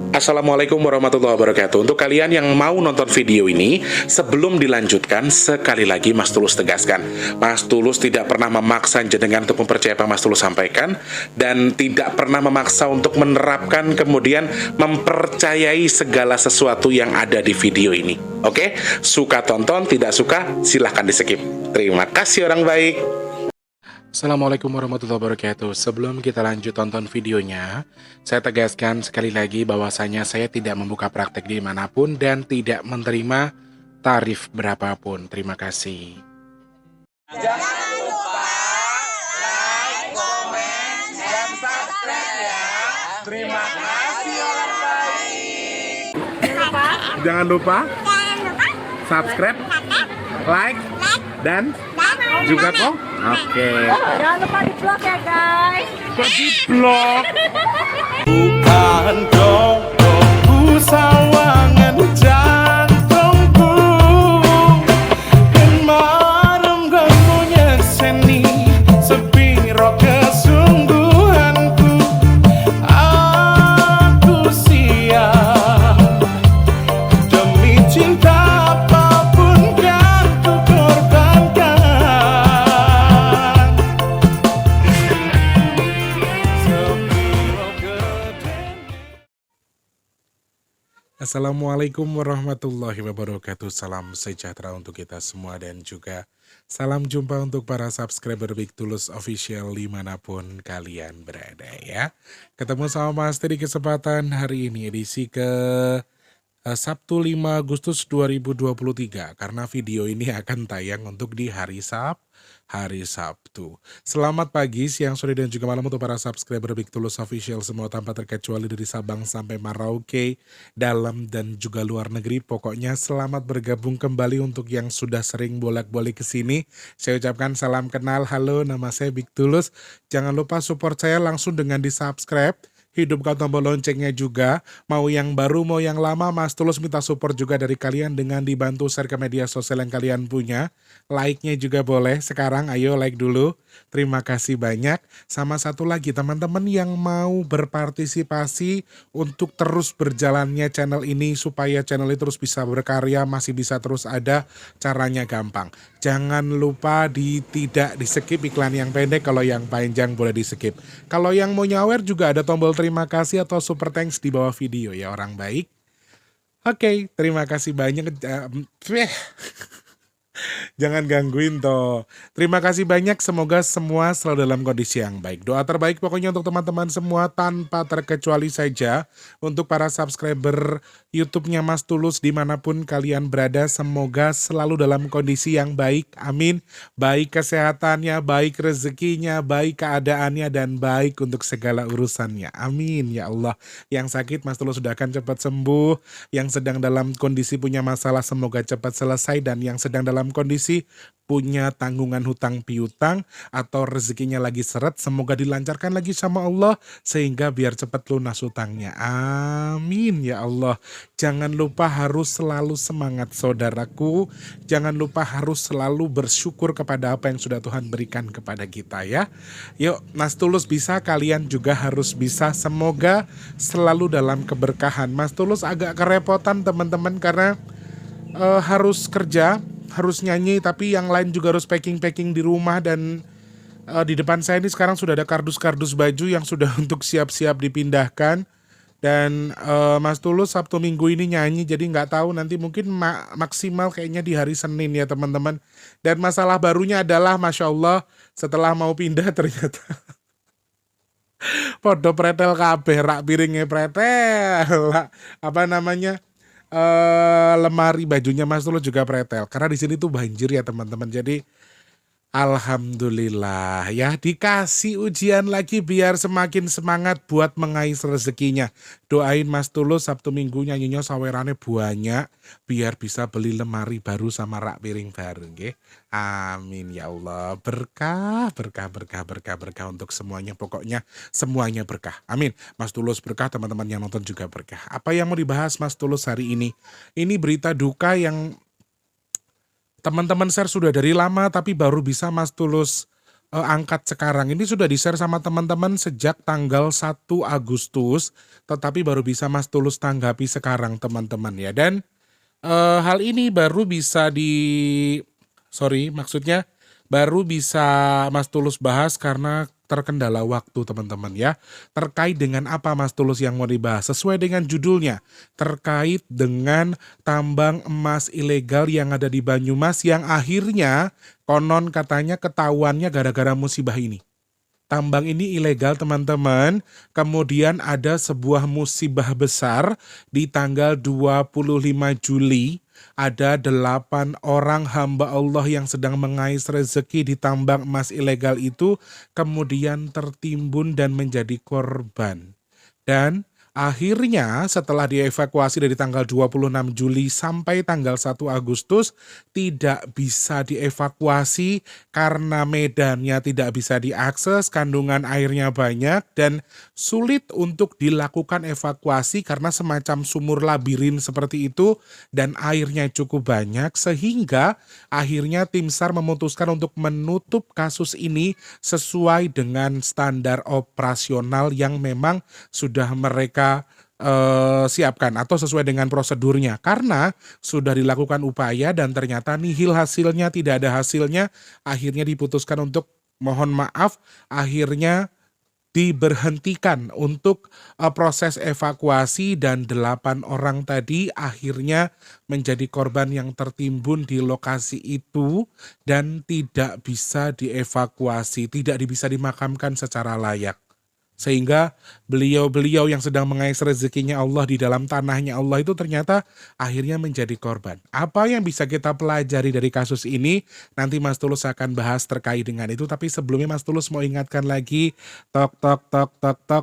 Assalamualaikum warahmatullahi wabarakatuh. Untuk kalian yang mau nonton video ini, sebelum dilanjutkan, sekali lagi Mas Tulus tegaskan, Mas Tulus tidak pernah memaksa jenengan untuk mempercayai apa Mas Tulus sampaikan, dan tidak pernah memaksa untuk menerapkan kemudian mempercayai segala sesuatu yang ada di video ini. Oke? Suka tonton, tidak suka silahkan di skip. Terima kasih orang baik. Assalamualaikum warahmatullahi wabarakatuh. Sebelum kita lanjut tonton videonya, saya tegaskan sekali lagi bahwasanya saya tidak membuka praktek dimanapun dan tidak menerima tarif berapapun. Terima kasih. Jangan lupa like, komen, dan subscribe ya. Terima kasih orang baik. Jangan lupa subscribe, like, dan juga kok. Oke. Jangan lupa di vlog ya guys. Kok di vlog? Bukan jodohku sawangan jantungku, kemarin kamu nyeseni sepiro kesungguhanku. Aku siap demi cinta apapun kan ku korbankan. Sepiro gede. Assalamualaikum warahmatullahi wabarakatuh. Salam sejahtera untuk kita semua dan juga salam jumpa untuk para subscriber Big Tulus Official dimanapun kalian berada ya. Ketemu sama Mas Teh di kesempatan hari ini edisi ke Sabtu 5 Agustus 2023 karena video ini akan tayang untuk di hari Sabtu. Selamat pagi, siang, sore, dan juga malam untuk para subscriber Big Tulus Official semua tanpa terkecuali dari Sabang sampai Merauke, dalam dan juga luar negeri. Pokoknya selamat bergabung kembali untuk yang sudah sering bolak-balik ke sini. Saya ucapkan salam kenal, halo, nama saya Big Tulus. Jangan lupa support saya langsung dengan di-subscribe. Hidupkan tombol loncengnya juga. Mau yang baru, mau yang lama, Mas Tulus minta support juga dari kalian dengan dibantu share ke media sosial yang kalian punya. Like-nya juga boleh. Sekarang ayo like dulu. Terima kasih banyak. Sama satu lagi teman-teman yang mau berpartisipasi untuk terus berjalannya channel ini supaya channel ini terus bisa berkarya, masih bisa terus ada, caranya gampang. Jangan lupa tidak di skip iklan yang pendek, kalau yang panjang boleh di skip. Kalau yang mau nyawer juga ada tombol terima kasih atau super thanks di bawah video ya orang baik. Oke, terima kasih banyak. Jangan gangguin toh. Terima kasih banyak, semoga semua selalu dalam kondisi yang baik. Doa terbaik pokoknya untuk teman-teman semua tanpa terkecuali saja. Untuk para subscriber YouTube-nya Mas Tulus dimanapun kalian berada, semoga selalu dalam kondisi yang baik. Amin. Baik kesehatannya, baik rezekinya, baik keadaannya, dan baik untuk segala urusannya. Amin ya Allah. Yang sakit Mas Tulus sudah akan cepat sembuh. Yang sedang dalam kondisi punya masalah semoga cepat selesai. Dan yang sedang dalam kondisi punya tanggungan hutang piutang atau rezekinya lagi seret, semoga dilancarkan lagi sama Allah sehingga biar cepat lunas hutangnya. Amin ya Allah. Jangan lupa harus selalu semangat saudaraku. Jangan lupa harus selalu bersyukur kepada apa yang sudah Tuhan berikan kepada kita ya. Yuk Mas Tulus bisa, kalian juga harus bisa. Semoga selalu dalam keberkahan. Mas Tulus agak kerepotan teman-teman karena harus kerja, harus nyanyi, tapi yang lain juga harus packing-packing di rumah. Dan di depan saya ini sekarang sudah ada kardus-kardus baju yang sudah untuk siap-siap dipindahkan. Dan Mas Tulus Sabtu Minggu ini nyanyi, jadi nggak tahu nanti mungkin maksimal kayaknya di hari Senin ya teman-teman. Dan masalah barunya adalah Masya Allah setelah mau pindah ternyata podo pretel kabeh, rak piringnya pretel, apa namanya, lemari bajunya Mas Tulus juga pretel. Karena di sini tuh banjir ya teman-teman. Jadi alhamdulillah ya dikasih ujian lagi biar semakin semangat buat mengais rezekinya. Doain Mas Tulus Sabtu Minggu nyanyinya sawerannya banyak biar bisa beli lemari baru sama rak piring baru nggih. Amin ya Allah. Berkah, berkah, berkah, berkah, berkah untuk semuanya. Pokoknya semuanya berkah. Amin. Mas Tulus berkah, teman-teman yang nonton juga berkah. Apa yang mau dibahas Mas Tulus hari ini? Ini berita duka yang teman-teman share sudah dari lama tapi baru bisa Mas Tulus angkat sekarang ini sudah di-share sama teman-teman sejak tanggal 1 Agustus, tetapi baru bisa Mas Tulus tanggapi sekarang teman-teman ya. Dan hal ini baru bisa maksudnya baru bisa Mas Tulus bahas karena terkendala waktu teman-teman ya. Terkait dengan apa Mas Tulus yang mau dibahas? Sesuai dengan judulnya, terkait dengan tambang emas ilegal yang ada di Banyumas yang akhirnya konon katanya ketahuannya gara-gara musibah ini. Tambang ini ilegal teman-teman, kemudian ada sebuah musibah besar di tanggal 25 Juli, ada 8 orang hamba Allah yang sedang mengais rezeki di tambang emas ilegal itu, kemudian tertimbun dan menjadi korban. Dan akhirnya setelah dievakuasi dari tanggal 26 Juli sampai tanggal 1 Agustus tidak bisa dievakuasi karena medannya tidak bisa diakses, kandungan airnya banyak dan sulit untuk dilakukan evakuasi karena semacam sumur labirin seperti itu dan airnya cukup banyak sehingga akhirnya tim SAR memutuskan untuk menutup kasus ini sesuai dengan standar operasional yang memang sudah mereka siapkan atau sesuai dengan prosedurnya karena sudah dilakukan upaya dan ternyata nihil hasilnya, tidak ada hasilnya, akhirnya diputuskan untuk mohon maaf, akhirnya diberhentikan untuk proses evakuasi dan 8 orang tadi akhirnya menjadi korban yang tertimbun di lokasi itu dan tidak bisa dievakuasi, tidak bisa dimakamkan secara layak. Sehingga beliau-beliau yang sedang mengais rezekinya Allah di dalam tanahnya Allah itu ternyata akhirnya menjadi korban. Apa yang bisa kita pelajari dari kasus ini? Nanti Mas Tulus akan bahas terkait dengan itu. Tapi sebelumnya Mas Tulus mau ingatkan lagi, tok.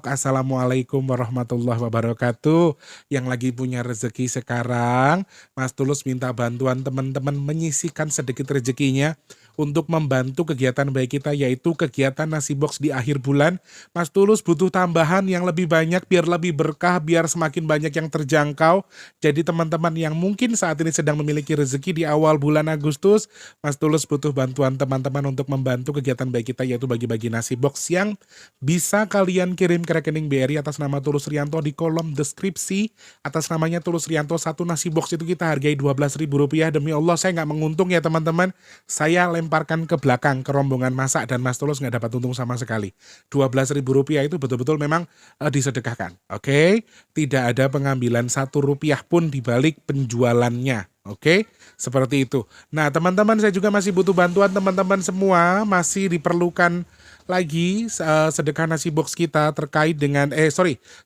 Assalamualaikum warahmatullahi wabarakatuh. Yang lagi punya rezeki sekarang, Mas Tulus minta bantuan teman-teman menyisihkan sedikit rezekinya untuk membantu kegiatan baik kita, yaitu kegiatan nasi box di akhir bulan. Mas Tulus butuh tambahan yang lebih banyak biar lebih berkah, biar semakin banyak yang terjangkau. Jadi teman-teman yang mungkin saat ini sedang memiliki rezeki di awal bulan Agustus, Mas Tulus butuh bantuan teman-teman untuk membantu kegiatan baik kita, yaitu bagi-bagi nasi box yang bisa kalian kirim ke rekening BRI atas nama Tulus Rianto di kolom deskripsi. Atas namanya Tulus Rianto, satu nasi box itu kita hargai Rp12.000. Demi Allah saya nggak menguntung ya teman-teman, saya lemparkan ke belakang ke rombongan masak dan Mas Tulus nggak dapat untung sama sekali. Rp12.000 itu betul-betul memang disedekahkan. Oke? Tidak ada pengambilan Rp1 pun di balik penjualannya. Oke? Seperti itu. Nah teman-teman, saya juga masih butuh bantuan teman-teman semua. Masih diperlukan lagi sedekah nasi box kita terkait dengan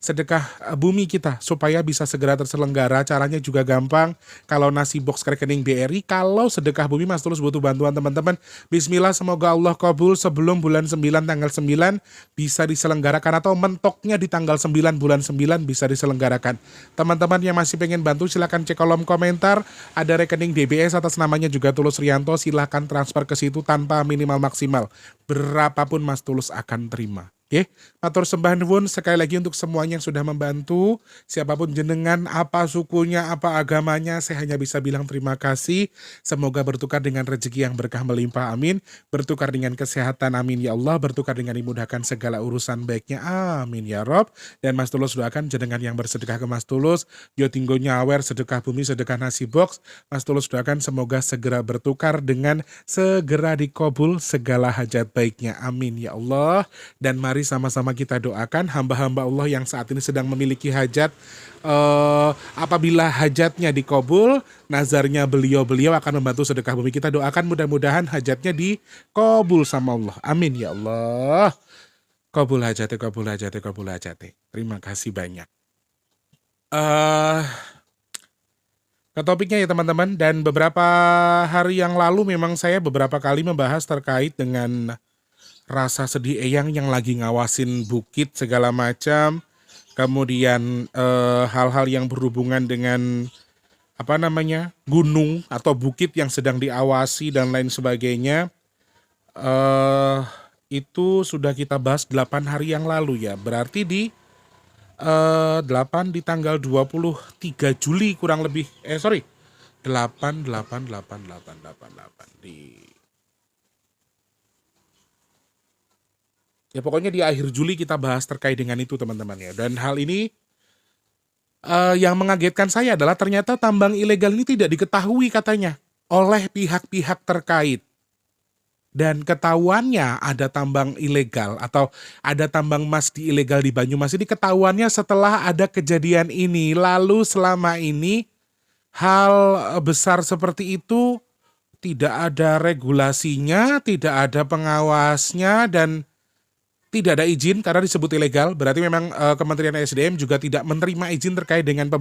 sedekah bumi kita supaya bisa segera terselenggara. Caranya juga gampang. Kalau nasi box ke rekening BRI, kalau sedekah bumi Mas Tulus butuh bantuan teman-teman. Bismillah, semoga Allah kabul sebelum bulan 9 tanggal 9 bisa diselenggarakan atau mentoknya di tanggal 9 bulan 9 bisa diselenggarakan. Teman-teman yang masih pengen bantu silakan cek kolom komentar, ada rekening DBS atas namanya juga Tulus Rianto, silahkan transfer ke situ tanpa minimal maksimal. Berapapun Mas Tulus akan terima. Oke, matur sembah nuwun sekali lagi untuk semuanya yang sudah membantu. Siapapun jenengan, apa sukunya, apa agamanya, saya hanya bisa bilang terima kasih. Semoga bertukar dengan rezeki yang berkah melimpah, amin. Bertukar dengan kesehatan, amin ya Allah. Bertukar dengan dimudahkan segala urusan baiknya, amin ya Rob. Dan Mas Tulus doakan jenengan yang bersedekah ke Mas Tulus, yo tinggo nyawer, sedekah bumi, sedekah nasi box. Mas Tulus doakan semoga segera bertukar dengan segera dikabul segala hajat baiknya, amin ya Allah. Dan mari sama-sama kita doakan hamba-hamba Allah yang saat ini sedang memiliki hajat, apabila hajatnya dikabul, nazarnya beliau-beliau akan membantu sedekah bumi. Kita doakan mudah-mudahan hajatnya dikabul sama Allah, amin ya Allah. Kabul hajate, kabul hajate, kabul hajate. Terima kasih banyak. Ke topiknya ya teman-teman, dan beberapa hari yang lalu memang saya beberapa kali membahas terkait dengan rasa sedih Eyang yang lagi ngawasin bukit segala macam, kemudian hal-hal yang berhubungan dengan gunung atau bukit yang sedang diawasi dan lain sebagainya. Itu sudah kita bahas 8 hari yang lalu ya, berarti di 8 di tanggal 23 Juli kurang lebih, 8 di Ya pokoknya di akhir Juli kita bahas terkait dengan itu teman-teman ya. Dan hal ini yang mengagetkan saya adalah ternyata tambang ilegal ini tidak diketahui katanya oleh pihak-pihak terkait. Dan ketahuannya ada tambang ilegal atau ada tambang emas di ilegal di Banyumas ini ketahuannya setelah ada kejadian ini. Lalu selama ini hal besar seperti itu tidak ada regulasinya, tidak ada pengawasnya, dan tidak ada izin karena disebut ilegal. Berarti memang Kementerian SDM juga tidak menerima izin terkait dengan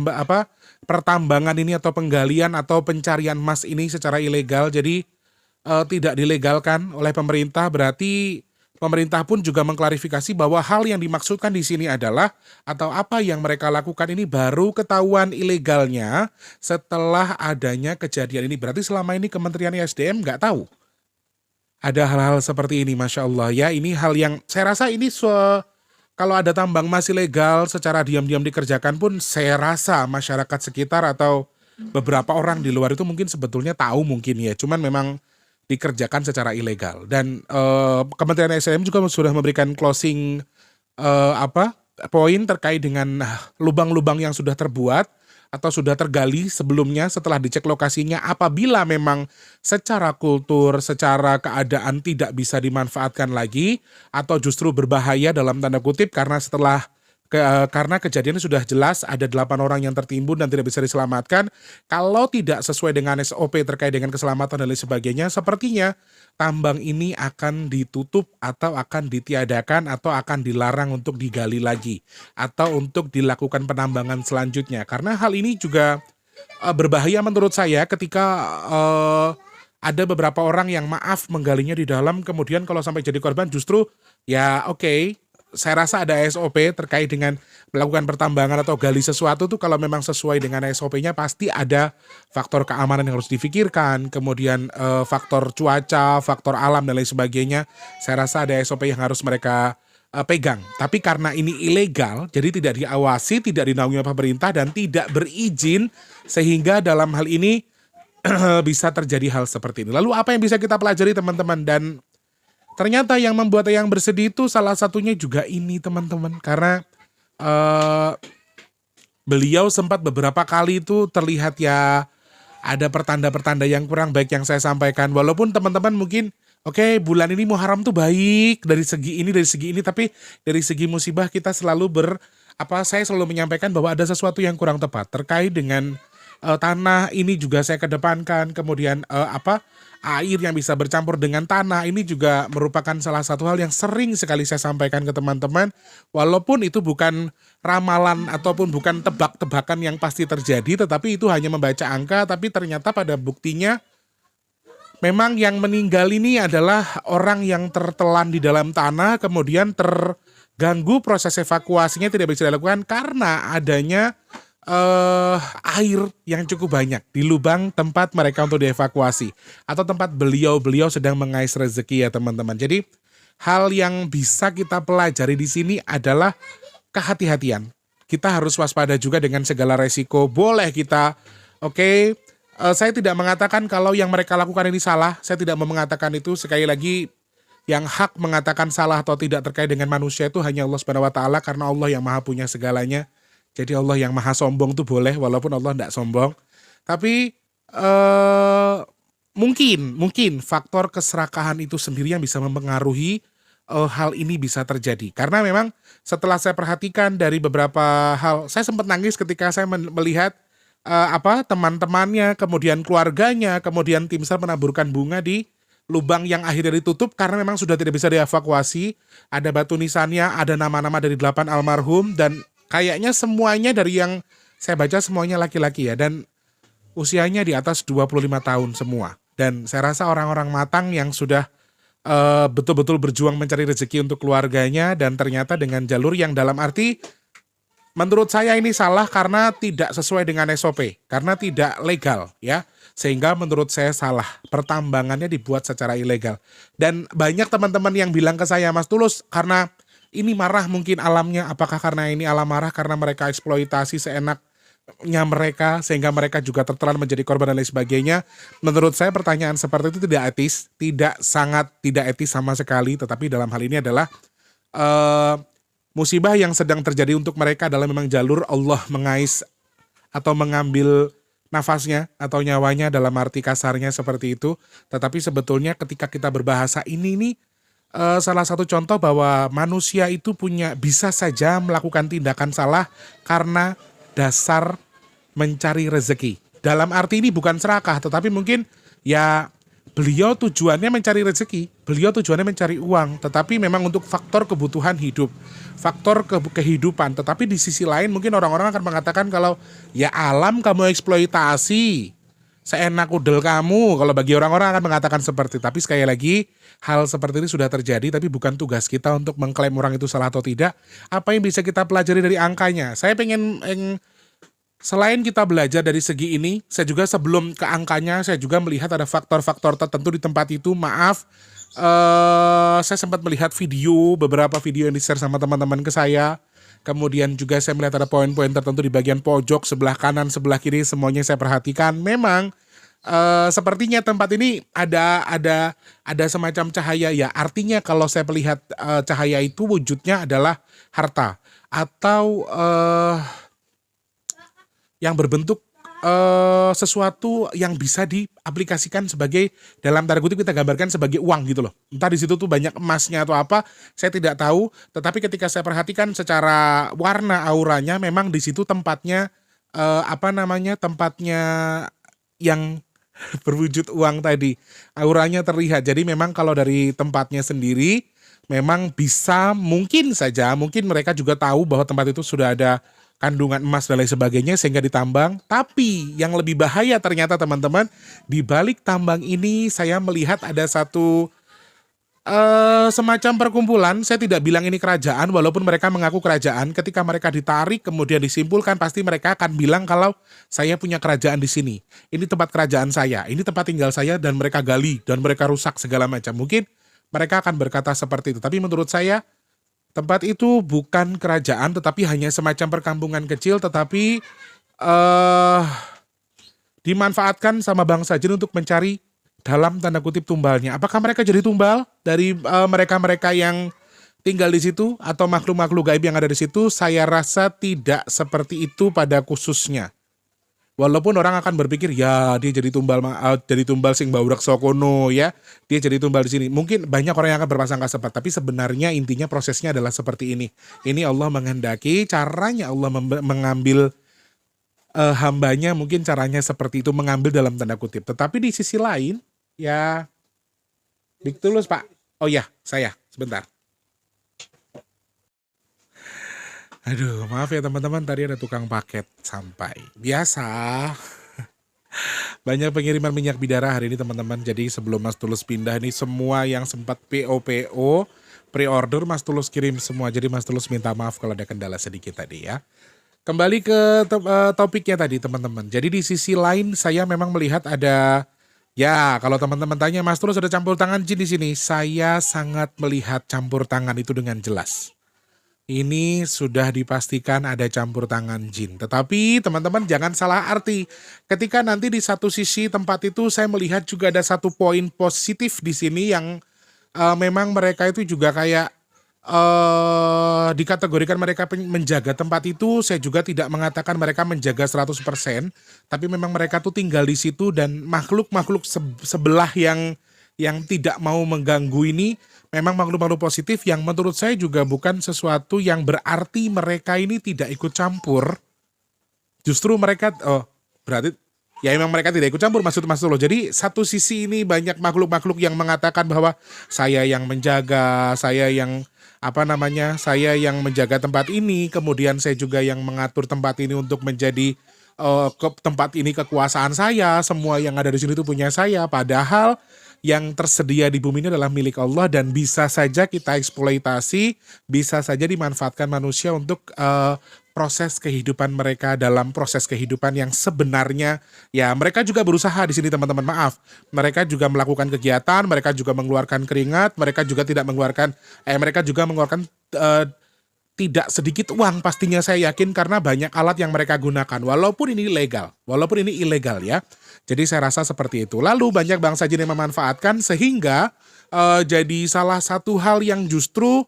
pertambangan ini atau penggalian atau pencarian emas ini secara ilegal. Jadi tidak dilegalkan oleh pemerintah. Berarti pemerintah pun juga mengklarifikasi bahwa hal yang dimaksudkan di sini adalah atau apa yang mereka lakukan ini baru ketahuan ilegalnya setelah adanya kejadian ini. Berarti selama ini Kementerian SDM nggak tahu ada hal-hal seperti ini, Masya Allah ya. Ini hal yang saya rasa ini kalau ada tambang emas ilegal secara diam-diam dikerjakan pun saya rasa masyarakat sekitar atau beberapa orang di luar itu mungkin sebetulnya tahu mungkin ya. Cuman memang dikerjakan secara ilegal. Dan Kementerian SDM juga sudah memberikan closing poin terkait dengan lubang-lubang yang sudah terbuat atau sudah tergali sebelumnya setelah dicek lokasinya, apabila memang secara kultur, secara keadaan tidak bisa dimanfaatkan lagi atau justru berbahaya dalam tanda kutip karena karena kejadiannya sudah jelas ada 8 orang yang tertimbun dan tidak bisa diselamatkan. Kalau tidak sesuai dengan SOP terkait dengan keselamatan dan lain sebagainya, sepertinya tambang ini akan ditutup atau akan ditiadakan atau akan dilarang untuk digali lagi atau untuk dilakukan penambangan selanjutnya. Karena hal ini juga berbahaya menurut saya ketika ada beberapa orang yang maaf menggalinya di dalam, kemudian kalau sampai jadi korban justru ya oke, saya rasa ada SOP terkait dengan melakukan pertambangan atau gali sesuatu tuh kalau memang sesuai dengan SOP-nya pasti ada faktor keamanan yang harus difikirkan, kemudian faktor cuaca, faktor alam dan lain sebagainya. Saya rasa ada SOP yang harus mereka pegang. Tapi karena ini ilegal, jadi tidak diawasi, tidak dinaungi oleh pemerintah dan tidak berizin, sehingga dalam hal ini bisa terjadi hal seperti ini. Lalu apa yang bisa kita pelajari teman-teman? Dan ternyata yang membuat yang bersedih itu salah satunya juga ini teman-teman. Karena beliau sempat beberapa kali itu terlihat ya ada pertanda-pertanda yang kurang baik yang saya sampaikan. Walaupun teman-teman mungkin oke, bulan ini Muharram tuh baik dari segi ini, tapi dari segi musibah kita selalu saya selalu menyampaikan bahwa ada sesuatu yang kurang tepat terkait dengan tanah ini juga saya kedepankan, kemudian air yang bisa bercampur dengan tanah ini juga merupakan salah satu hal yang sering sekali saya sampaikan ke teman-teman, walaupun itu bukan ramalan ataupun bukan tebak-tebakan yang pasti terjadi, tetapi itu hanya membaca angka, tapi ternyata pada buktinya memang yang meninggal ini adalah orang yang tertelan di dalam tanah, kemudian terganggu proses evakuasinya tidak bisa dilakukan karena adanya air yang cukup banyak di lubang tempat mereka untuk dievakuasi atau tempat beliau sedang mengais rezeki ya teman-teman. Jadi hal yang bisa kita pelajari di sini adalah kehati-hatian. Kita harus waspada juga dengan segala resiko. Boleh kita saya tidak mengatakan kalau yang mereka lakukan ini salah. Saya tidak mau mengatakan itu. Sekali lagi, yang hak mengatakan salah atau tidak terkait dengan manusia itu hanya Allah Subhanahu wa taala, karena Allah yang Maha punya segalanya. Jadi Allah yang maha sombong tuh boleh, walaupun Allah tidak sombong. Tapi mungkin faktor keserakahan itu sendiri yang bisa mempengaruhi hal ini bisa terjadi. Karena memang setelah saya perhatikan dari beberapa hal, saya sempat nangis ketika saya melihat teman-temannya, kemudian keluarganya, kemudian tim SAR menaburkan bunga di lubang yang akhirnya ditutup karena memang sudah tidak bisa dievakuasi. Ada batu nisannya, ada nama-nama dari 8 almarhum, dan kayaknya semuanya dari yang saya baca semuanya laki-laki ya, dan usianya di atas 25 tahun semua. Dan saya rasa orang-orang matang yang sudah betul-betul berjuang mencari rezeki untuk keluarganya, dan ternyata dengan jalur yang dalam arti menurut saya ini salah karena tidak sesuai dengan SOP, karena tidak legal ya. Sehingga menurut saya salah, pertambangannya dibuat secara ilegal. Dan banyak teman-teman yang bilang ke saya, Mas Tulus, karena ini marah mungkin alamnya, apakah karena ini alam marah karena mereka eksploitasi seenaknya mereka sehingga mereka juga tertelan menjadi korban dan lain sebagainya. Menurut saya pertanyaan seperti itu tidak etis, sangat tidak etis sama sekali. Tetapi dalam hal ini adalah eh, musibah yang sedang terjadi untuk mereka adalah memang jalur Allah mengais atau mengambil nafasnya atau nyawanya dalam arti kasarnya seperti itu. Tetapi sebetulnya ketika kita berbahasa ini nih salah satu contoh bahwa manusia itu bisa saja melakukan tindakan salah karena dasar mencari rezeki. Dalam arti ini bukan serakah, tetapi mungkin ya beliau tujuannya mencari rezeki, beliau tujuannya mencari uang, tetapi memang untuk faktor kebutuhan hidup, faktor kehidupan. Tetapi di sisi lain mungkin orang-orang akan mengatakan kalau ya alam kamu eksploitasi, seenak udel kamu. Kalau bagi orang-orang akan mengatakan seperti itu. Tapi sekali lagi hal seperti ini sudah terjadi, tapi bukan tugas kita untuk mengklaim orang itu salah atau tidak. Apa yang bisa kita pelajari dari angkanya? Saya pengen selain kita belajar dari segi ini, saya juga sebelum ke angkanya, saya juga melihat ada faktor-faktor tertentu di tempat itu. Maaf, saya sempat melihat beberapa video yang di-share sama teman-teman ke saya. Kemudian juga saya melihat ada poin-poin tertentu di bagian pojok, sebelah kanan, sebelah kiri, semuanya saya perhatikan. Memang sepertinya tempat ini ada semacam cahaya ya. Artinya kalau saya melihat cahaya itu wujudnya adalah harta atau yang berbentuk sesuatu yang bisa diaplikasikan sebagai, dalam tanda kutip kita gambarkan sebagai uang gitu loh. Entah di situ tuh banyak emasnya atau apa, saya tidak tahu. Tetapi ketika saya perhatikan secara warna auranya, memang di situ tempatnya tempatnya yang berwujud uang tadi. Auranya terlihat. Jadi memang kalau dari tempatnya sendiri, memang bisa mungkin mereka juga tahu bahwa tempat itu sudah ada kandungan emas dan lain sebagainya sehingga ditambang. Tapi yang lebih bahaya ternyata teman-teman, di balik tambang ini saya melihat ada satu semacam perkumpulan. Saya tidak bilang ini kerajaan walaupun mereka mengaku kerajaan. Ketika mereka ditarik kemudian disimpulkan, pasti mereka akan bilang kalau saya punya kerajaan di sini. Ini tempat kerajaan saya, ini tempat tinggal saya, dan mereka gali dan mereka rusak segala macam. Mungkin mereka akan berkata seperti itu. Tapi menurut saya tempat itu bukan kerajaan, tetapi hanya semacam perkampungan kecil, tetapi dimanfaatkan sama bangsa jin untuk mencari dalam tanda kutip tumbalnya. Apakah mereka jadi tumbal dari mereka-mereka yang tinggal di situ atau makhluk-makhluk gaib yang ada di situ? Saya rasa tidak seperti itu pada khususnya. Walaupun orang akan berpikir ya dia jadi tumbal sing baurak sokono ya, dia jadi tumbal di sini. Mungkin banyak orang yang akan berprasangka seperti, tapi sebenarnya intinya prosesnya adalah seperti ini. Ini Allah menghendaki, caranya Allah mengambil hambanya, mungkin caranya seperti itu, mengambil dalam tanda kutip. Tetapi di sisi lain ya, Big Tulus Pak. Oh ya, saya sebentar. Aduh, maaf ya teman-teman, tadi ada tukang paket sampai. Biasa. Banyak pengiriman minyak bidara hari ini teman-teman. Jadi sebelum Mas Tulus pindah ini, semua yang sempat PO pre-order Mas Tulus kirim semua. Jadi Mas Tulus minta maaf kalau ada kendala sedikit tadi ya. Kembali ke topiknya tadi teman-teman. Jadi di sisi lain saya memang melihat ada, ya kalau teman-teman tanya Mas Tulus ada campur tangan jin di sini. Saya sangat melihat campur tangan itu dengan jelas. Ini sudah dipastikan ada campur tangan jin. Tetapi teman-teman jangan salah arti. Ketika nanti di satu sisi tempat itu saya melihat juga ada satu poin positif di sini yang memang mereka itu juga kayak dikategorikan mereka menjaga tempat itu. Saya juga tidak mengatakan mereka menjaga 100%. Tapi memang mereka tuh tinggal di situ dan makhluk-makhluk sebelah yang tidak mau mengganggu ini memang makhluk-makhluk positif yang menurut saya juga bukan sesuatu yang berarti mereka ini tidak ikut campur. Justru mereka, berarti ya memang mereka tidak ikut campur maksud Mas Tulus. Jadi satu sisi ini banyak makhluk-makhluk yang mengatakan bahwa saya yang menjaga, saya yang menjaga tempat ini, kemudian saya juga yang mengatur tempat ini untuk menjadi tempat ini kekuasaan saya, semua yang ada di sini itu punya saya. Padahal yang tersedia di bumi ini adalah milik Allah dan bisa saja kita eksploitasi, bisa saja dimanfaatkan manusia untuk proses kehidupan mereka, dalam proses kehidupan yang sebenarnya ya mereka juga berusaha di sini teman-teman. Maaf, mereka juga melakukan kegiatan, mereka juga mengeluarkan keringat, mereka juga mengeluarkan tidak sedikit uang pastinya saya yakin, karena banyak alat yang mereka gunakan walaupun ini ilegal ya. Jadi saya rasa seperti itu. Lalu banyak bangsa jin yang memanfaatkan sehingga jadi salah satu hal yang justru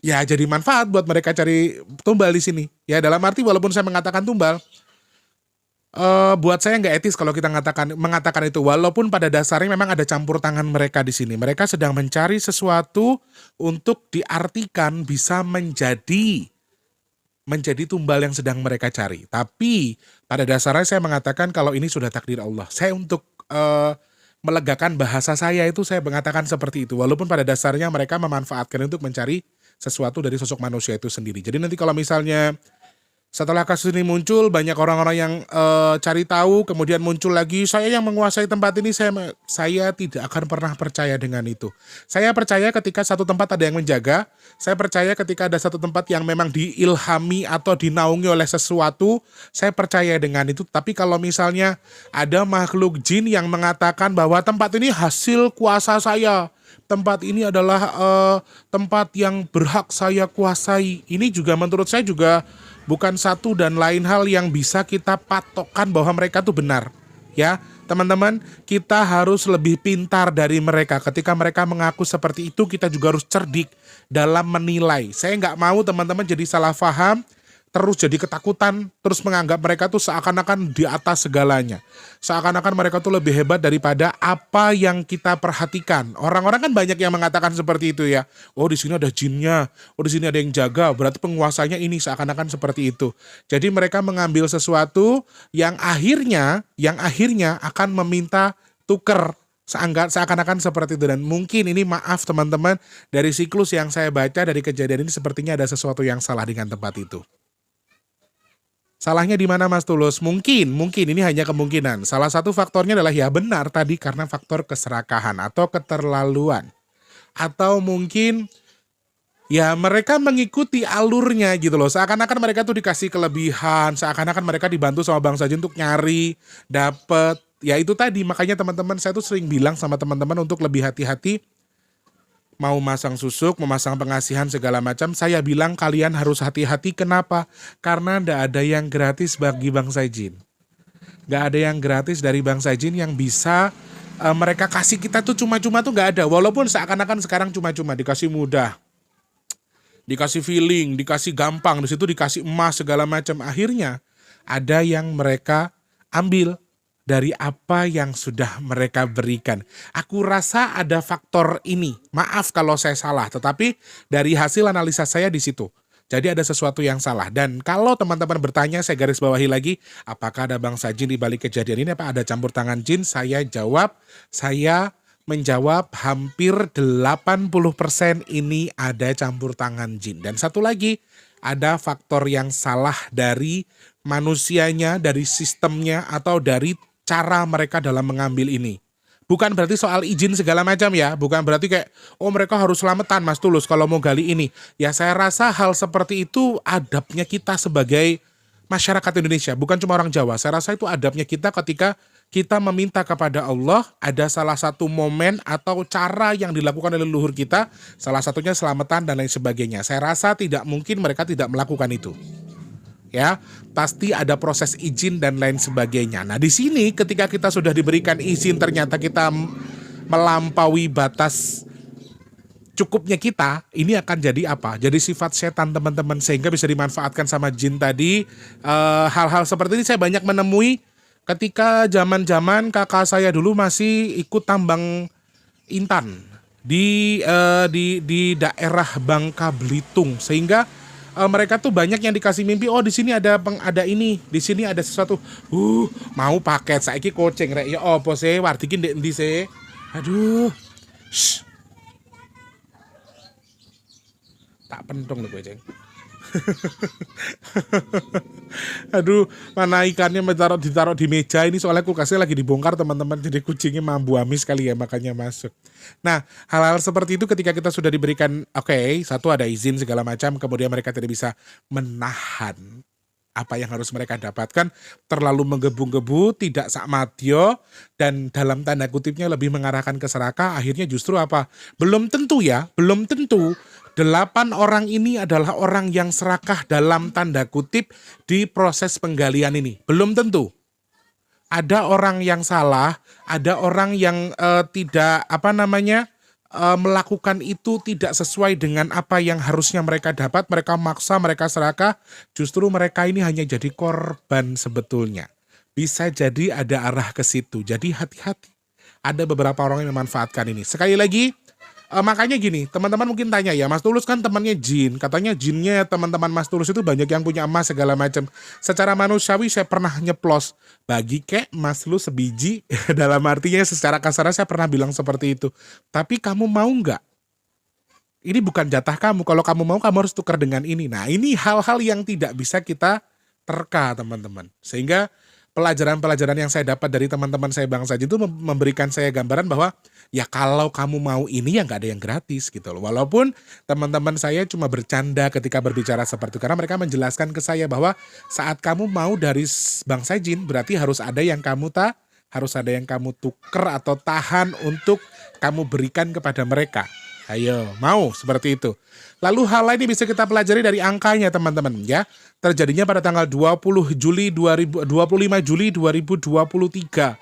ya jadi manfaat buat mereka cari tumbal di sini. Ya dalam arti walaupun saya mengatakan tumbal, buat saya nggak etis kalau kita mengatakan itu. Walaupun pada dasarnya memang ada campur tangan mereka di sini. Mereka sedang mencari sesuatu untuk diartikan bisa menjadi tumbal yang sedang mereka cari. Tapi pada dasarnya saya mengatakan kalau ini sudah takdir Allah. Saya untuk melegakan bahasa saya itu saya mengatakan seperti itu. Walaupun pada dasarnya mereka memanfaatkan untuk mencari sesuatu dari sosok manusia itu sendiri. Jadi nanti kalau misalnya setelah kasus ini muncul, banyak orang-orang yang cari tahu, kemudian muncul lagi, saya yang menguasai tempat ini, saya tidak akan pernah percaya dengan itu. Saya percaya ketika satu tempat ada yang menjaga, saya percaya ketika ada satu tempat yang memang diilhami atau dinaungi oleh sesuatu, saya percaya dengan itu. Tapi kalau misalnya ada makhluk jin yang mengatakan bahwa tempat ini hasil kuasa saya, tempat ini adalah tempat yang berhak saya kuasai, ini juga menurut saya juga bukan satu dan lain hal yang bisa kita patokkan bahwa mereka tuh benar. Ya, teman-teman, kita harus lebih pintar dari mereka. Ketika mereka mengaku seperti itu, kita juga harus cerdik dalam menilai. Saya nggak mau teman-teman jadi salah paham, terus jadi ketakutan, terus menganggap mereka tuh seakan-akan di atas segalanya. Seakan-akan mereka tuh lebih hebat daripada apa yang kita perhatikan. Orang-orang kan banyak yang mengatakan seperti itu ya. Oh, di sini ada jinnya, oh di sini ada yang jaga, berarti penguasanya ini, seakan-akan seperti itu. Jadi mereka mengambil sesuatu yang akhirnya akan meminta tuker. Seakan-akan seperti itu. Dan mungkin ini, maaf teman-teman, dari siklus yang saya baca dari kejadian ini sepertinya ada sesuatu yang salah dengan tempat itu. Salahnya di mana Mas Tulus? Mungkin ini hanya kemungkinan. Salah satu faktornya adalah ya benar tadi karena faktor keserakahan atau keterlaluan. Atau mungkin ya mereka mengikuti alurnya gitu loh. Seakan-akan mereka tuh dikasih kelebihan, seakan-akan mereka dibantu sama Bang Sajin untuk nyari, dapet. Ya itu tadi, makanya teman-teman saya tuh sering bilang sama teman-teman untuk lebih hati-hati. Mau masang susuk, memasang pengasihan segala macam, saya bilang kalian harus hati-hati. Kenapa? Karena ndak ada yang gratis bagi Bang Sajin. Nggak ada yang gratis dari Bang Sajin yang bisa mereka kasih kita tuh cuma-cuma tuh nggak ada. Walaupun seakan-akan sekarang cuma-cuma dikasih mudah, dikasih feeling, dikasih gampang, di situ dikasih emas segala macam. Akhirnya ada yang mereka ambil dari apa yang sudah mereka berikan. Aku rasa ada faktor ini. Maaf kalau saya salah, tetapi dari hasil analisa saya di situ. Jadi ada sesuatu yang salah. Dan kalau teman-teman bertanya, saya garis bawahi lagi, apakah ada Bang Sajin di balik kejadian ini, apa ada campur tangan jin? Saya menjawab hampir 80% ini ada campur tangan jin. Dan satu lagi, ada faktor yang salah dari manusianya, dari sistemnya, atau dari cara mereka dalam mengambil ini. Bukan berarti soal izin segala macam ya. Bukan berarti kayak, oh mereka harus selamatan Mas Tulus kalau mau gali ini. Ya saya rasa hal seperti itu adabnya kita sebagai masyarakat Indonesia. Bukan cuma orang Jawa. Saya rasa itu adabnya kita ketika kita meminta kepada Allah. Ada salah satu momen atau cara yang dilakukan oleh leluhur kita. Salah satunya selamatan dan lain sebagainya. Saya rasa tidak mungkin mereka tidak melakukan itu. Ya, pasti ada proses izin dan lain sebagainya. Nah, di sini ketika kita sudah diberikan izin ternyata kita melampaui batas cukupnya kita, ini akan jadi apa? Jadi sifat setan teman-teman, sehingga bisa dimanfaatkan sama jin tadi. Hal-hal seperti ini saya banyak menemui ketika zaman-zaman kakak saya dulu masih ikut tambang intan di daerah Bangka Belitung, sehingga mereka tuh banyak yang dikasih mimpi, oh di sini ada ini, di sini ada sesuatu. Mau paket saiki kucing rek ya opo sih wardikin ndek endi sih? Aduh. Shh. Tak pentung lho kucing. Aduh, mana ikannya ditaruh di meja ini, soalnya kulkasnya lagi dibongkar teman-teman, jadi kucingnya mambu amis kali ya makanya masuk. Nah, hal-hal seperti itu ketika kita sudah diberikan satu ada izin segala macam, kemudian mereka tidak bisa menahan apa yang harus mereka dapatkan, terlalu menggebu-gebu, tidak sakmatio, dan dalam tanda kutipnya lebih mengarahkan ke serakah. Akhirnya justru apa? Belum tentu 8 orang ini adalah orang yang serakah dalam tanda kutip di proses penggalian ini. Belum tentu. Ada orang yang salah, ada orang yang tidak melakukan itu tidak sesuai dengan apa yang harusnya mereka dapat, mereka maksa, mereka serakah, justru mereka ini hanya jadi korban sebetulnya. Bisa jadi ada arah ke situ. Jadi hati-hati. Ada beberapa orang yang memanfaatkan ini. Sekali lagi, makanya gini, teman-teman mungkin tanya ya, Mas Tulus kan temannya jin. Katanya jinnya teman-teman Mas Tulus itu banyak yang punya emas segala macam. Secara manusiawi saya pernah nyeplos. Bagi kek Mas lu sebiji, dalam artinya secara kasar saya pernah bilang seperti itu. Tapi kamu mau nggak? Ini bukan jatah kamu. Kalau kamu mau, kamu harus tukar dengan ini. Nah, ini hal-hal yang tidak bisa kita terka, teman-teman. Sehingga pelajaran-pelajaran yang saya dapat dari teman-teman saya Bang Saji itu memberikan saya gambaran bahwa ya kalau kamu mau ini ya nggak ada yang gratis gitu loh. Walaupun teman-teman saya cuma bercanda ketika berbicara seperti itu. Karena mereka menjelaskan ke saya bahwa saat kamu mau dari Bang Sajin berarti harus ada yang kamu harus ada yang kamu tuker atau tahan untuk kamu berikan kepada mereka. Ayo, mau seperti itu. Lalu hal lain ini bisa kita pelajari dari angkanya teman-teman ya. Terjadinya pada tanggal 25 Juli 2023.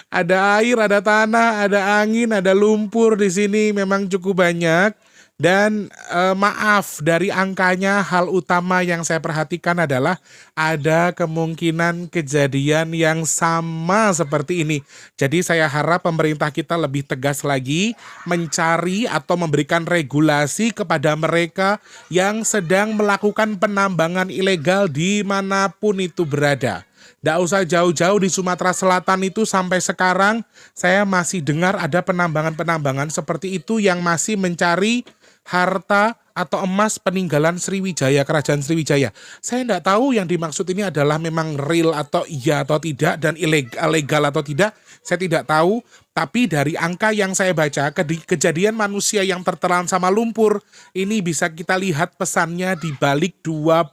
Ada air, ada tanah, ada angin, ada lumpur di sini memang cukup banyak. Dan maaf dari angkanya hal utama yang saya perhatikan adalah ada kemungkinan kejadian yang sama seperti ini. Jadi saya harap pemerintah kita lebih tegas lagi mencari atau memberikan regulasi kepada mereka yang sedang melakukan penambangan ilegal dimanapun itu berada. Nggak usah jauh-jauh di Sumatera Selatan itu sampai sekarang saya masih dengar ada penambangan-penambangan seperti itu yang masih mencari harta atau emas peninggalan Sriwijaya, Kerajaan Sriwijaya. Saya tidak tahu yang dimaksud ini adalah memang real atau iya atau tidak dan ilegal atau tidak. Saya tidak tahu, tapi dari angka yang saya baca, kejadian manusia yang tertelan sama lumpur, ini bisa kita lihat pesannya di balik 25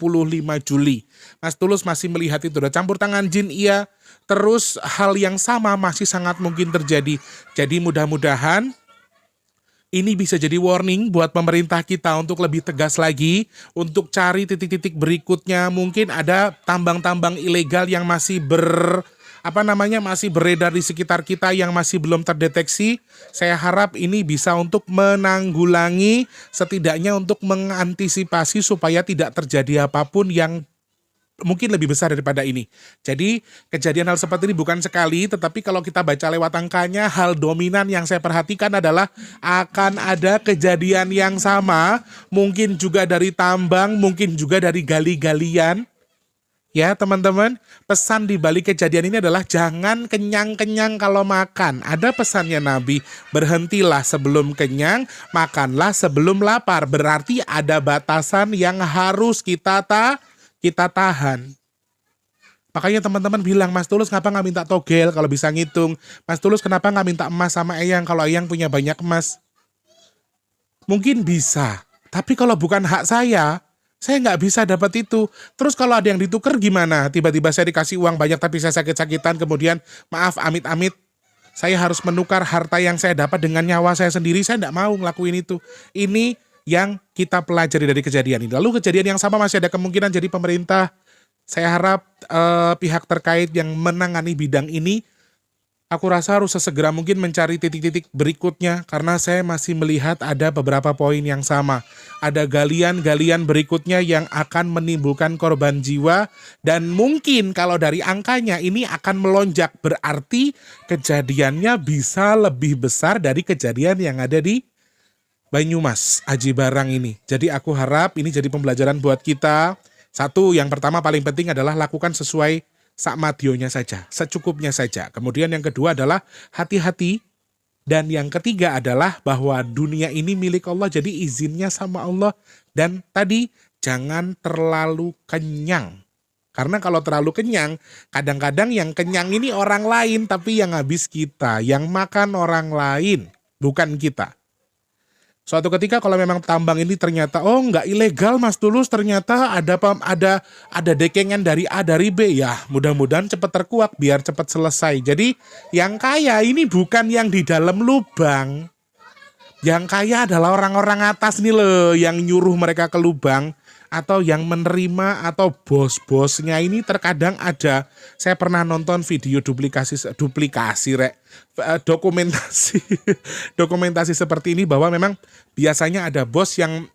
Juli. Mas Tulus masih melihat itu, udah campur tangan jin, iya. Terus hal yang sama masih sangat mungkin terjadi. Jadi mudah-mudahan ini bisa jadi warning buat pemerintah kita untuk lebih tegas lagi, untuk cari titik-titik berikutnya. Mungkin ada tambang-tambang ilegal yang masih masih beredar di sekitar kita yang masih belum terdeteksi. Saya harap ini bisa untuk menanggulangi, setidaknya untuk mengantisipasi supaya tidak terjadi apapun yang mungkin lebih besar daripada ini. Jadi kejadian hal seperti ini bukan sekali, tetapi kalau kita baca lewat angkanya, hal dominan yang saya perhatikan adalah akan ada kejadian yang sama, mungkin juga dari tambang, mungkin juga dari gali-galian. Ya teman-teman, pesan di balik kejadian ini adalah jangan kenyang-kenyang kalau makan. Ada pesannya Nabi, berhentilah sebelum kenyang, makanlah sebelum lapar. Berarti ada batasan yang harus kita tahan. Makanya teman-teman bilang, Mas Tulus kenapa nggak minta togel kalau bisa ngitung? Mas Tulus kenapa nggak minta emas sama Eyang kalau Eyang punya banyak emas? Mungkin bisa, tapi kalau bukan hak saya nggak bisa dapat itu. Terus kalau ada yang ditukar gimana? Tiba-tiba saya dikasih uang banyak tapi saya sakit-sakitan, kemudian maaf amit-amit saya harus menukar harta yang saya dapat dengan nyawa saya sendiri. Saya nggak mau ngelakuin itu. Ini yang kita pelajari dari kejadian ini. Lalu kejadian yang sama masih ada kemungkinan jadi pemerintah. Saya harap pihak terkait yang menangani bidang ini, aku rasa harus sesegera mungkin mencari titik-titik berikutnya. Karena saya masih melihat ada beberapa poin yang sama. Ada galian-galian berikutnya yang akan menimbulkan korban jiwa. Dan mungkin kalau dari angkanya ini akan melonjak. Berarti kejadiannya bisa lebih besar dari kejadian yang ada di Banyumas, Aji Barang ini. Jadi aku harap ini jadi pembelajaran buat kita. Satu, yang pertama paling penting adalah lakukan sesuai sakmadionya saja, secukupnya saja. Kemudian yang kedua adalah hati-hati. Dan yang ketiga adalah bahwa dunia ini milik Allah, jadi izinnya sama Allah. Dan tadi, jangan terlalu kenyang. Karena kalau terlalu kenyang, kadang-kadang yang kenyang ini orang lain, tapi yang habis kita, yang makan orang lain, bukan kita. Suatu ketika kalau memang tambang ini ternyata nggak ilegal Mas Tulus, ternyata ada dekengan dari A dari B, ya mudah-mudahan cepat terkuak biar cepat selesai. Jadi yang kaya ini bukan yang di dalam lubang. Yang kaya adalah orang-orang atas nih loh yang nyuruh mereka ke lubang, atau yang menerima, atau bos-bosnya ini terkadang ada. Saya pernah nonton video duplikasi dokumentasi dokumentasi seperti ini bahwa memang biasanya ada bos yang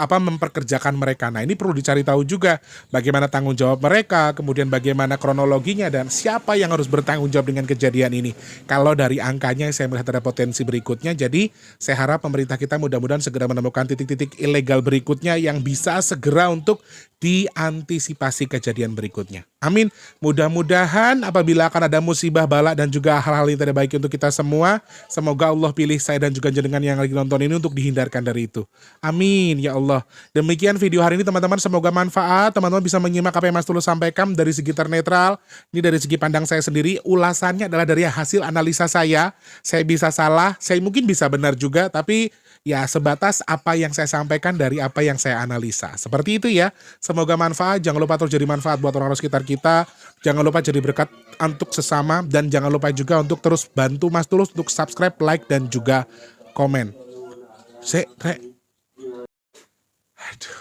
memperkerjakan mereka. Nah, ini perlu dicari tahu juga bagaimana tanggung jawab mereka, kemudian bagaimana kronologinya dan siapa yang harus bertanggung jawab dengan kejadian ini. Kalau dari angkanya saya melihat ada potensi berikutnya, jadi saya harap pemerintah kita mudah-mudahan segera menemukan titik-titik ilegal berikutnya yang bisa segera untuk diantisipasi kejadian berikutnya. Amin. Mudah-mudahan apabila akan ada musibah, bala dan juga hal-hal yang tidak baik untuk kita semua, semoga Allah pilih saya dan juga jenengan yang lagi nonton ini untuk dihindarkan dari itu. Amin ya Allah. Demikian video hari ini teman-teman, semoga manfaat. Teman-teman bisa menyimak apa yang Mas Tulus sampaikan dari segi netral. Ini dari segi pandang saya sendiri. Ulasannya adalah dari hasil analisa saya. Saya bisa salah, saya mungkin bisa benar juga, tapi ya sebatas apa yang saya sampaikan dari apa yang saya analisa. Seperti itu ya. Semoga manfaat. Jangan lupa terus jadi manfaat buat orang-orang sekitar kita. Jangan lupa jadi berkat untuk sesama. Dan jangan lupa juga untuk terus bantu Mas Tulus untuk subscribe, like, dan juga komen. Aduh.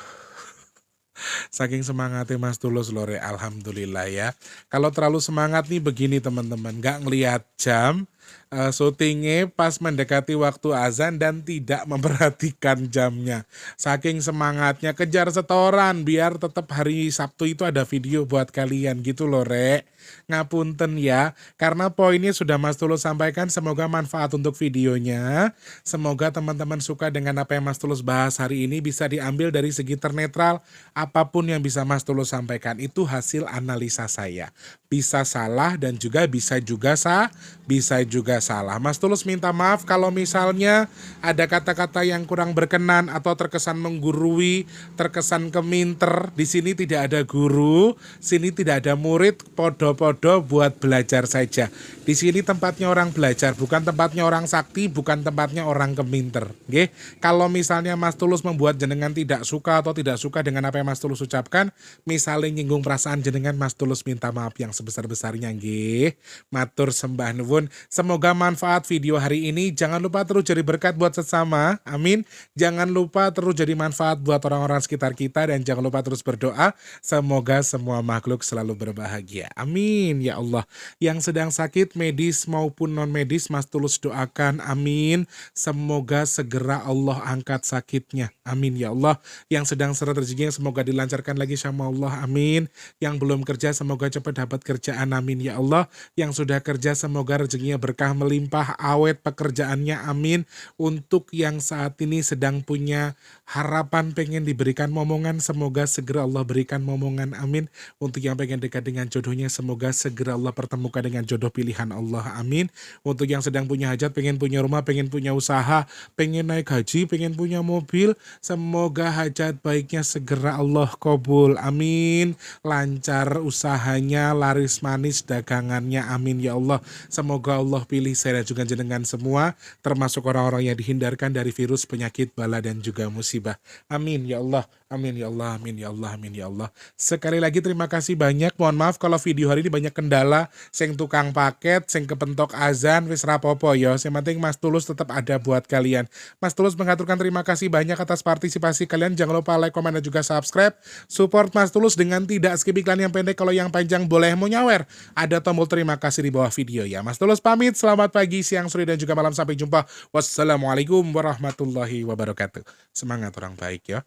Saking semangatnya Mas Tulus lore, alhamdulillah ya. Kalau terlalu semangat nih begini teman-teman, nggak ngelihat jam, syutingnya pas mendekati waktu azan dan tidak memperhatikan jamnya. Saking semangatnya kejar setoran biar tetap hari Sabtu itu ada video buat kalian gitu loh Rek. Ngapunten ya, karena poinnya sudah Mas Tulus sampaikan, semoga manfaat untuk videonya. Semoga teman-teman suka dengan apa yang Mas Tulus bahas hari ini, bisa diambil dari segi ternetral. Apapun yang bisa Mas Tulus sampaikan itu hasil analisa saya. Bisa salah dan juga bisa juga salah. Mas Tulus minta maaf kalau misalnya ada kata-kata yang kurang berkenan atau terkesan menggurui, terkesan keminter. Di sini tidak ada guru, sini tidak ada murid, podo-podo buat belajar saja. Di sini tempatnya orang belajar, bukan tempatnya orang sakti, bukan tempatnya orang keminter. Nggih. Kalau misalnya Mas Tulus membuat jenengan tidak suka atau tidak suka dengan apa yang Mas Tulus ucapkan, misalnya nyinggung perasaan jenengan, Mas Tulus minta maaf yang sebesar-besarnya nggih. Matur sembah nuwun. Semoga manfaat video hari ini. Jangan lupa terus jadi berkat buat sesama. Amin. Jangan lupa terus jadi manfaat buat orang-orang sekitar kita dan jangan lupa terus berdoa. Semoga semua makhluk selalu berbahagia. Amin ya Allah. Yang sedang sakit medis maupun non medis, Mas Tulus doakan. Amin. Semoga segera Allah angkat sakitnya. Amin ya Allah. Yang sedang seret rezekinya semoga dilancarkan lagi sama Allah. Amin. Yang belum kerja semoga cepat dapat kerjaan. Amin ya Allah. Yang sudah kerja semoga rezekinya berkah melimpah, awet pekerjaannya. Amin. Untuk yang saat ini sedang punya harapan pengen diberikan momongan, semoga segera Allah berikan momongan. Amin. Untuk yang pengen dekat dengan jodohnya, semoga segera Allah pertemukan dengan jodoh pilihan Allah. Amin. Untuk yang sedang punya hajat, pengen punya rumah, pengen punya usaha, pengen naik haji, pengen punya mobil, semoga hajat baiknya segera Allah kabul. Amin. Lancar usahanya, laris manis dagangannya. Amin ya Allah. Semoga Allah pilih saya dan juga jenengan semua, termasuk orang-orang yang dihindarkan dari virus, penyakit, bala dan juga musibah. Amin ya Allah. Amin ya Allah. Amin ya Allah. Amin ya Allah. Sekali lagi terima kasih banyak. Mohon maaf kalau video hari ini banyak kendala, sing tukang paket, sing kepentok azan, wis rapopo ya. Yang penting Mas Tulus tetap ada buat kalian. Mas Tulus mengaturkan terima kasih banyak atas partisipasi kalian. Jangan lupa like, komen dan juga subscribe. Support Mas Tulus dengan tidak skip iklan yang pendek. Kalau yang panjang boleh mau nyawer. Ada tombol terima kasih di bawah video ya. Mas Tulus pamit. Selamat pagi, siang, sore dan juga malam. Sampai jumpa. Wassalamualaikum warahmatullahi wabarakatuh. Semangat orang baik ya.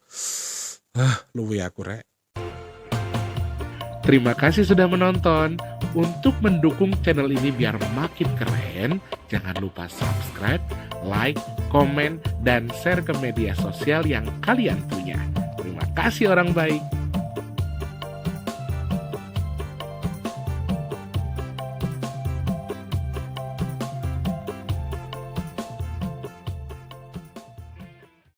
Luwi aku rek. Terima kasih sudah menonton. Untuk mendukung channel ini biar makin keren, jangan lupa subscribe, like, komen, dan share ke media sosial yang kalian punya. Terima kasih orang baik.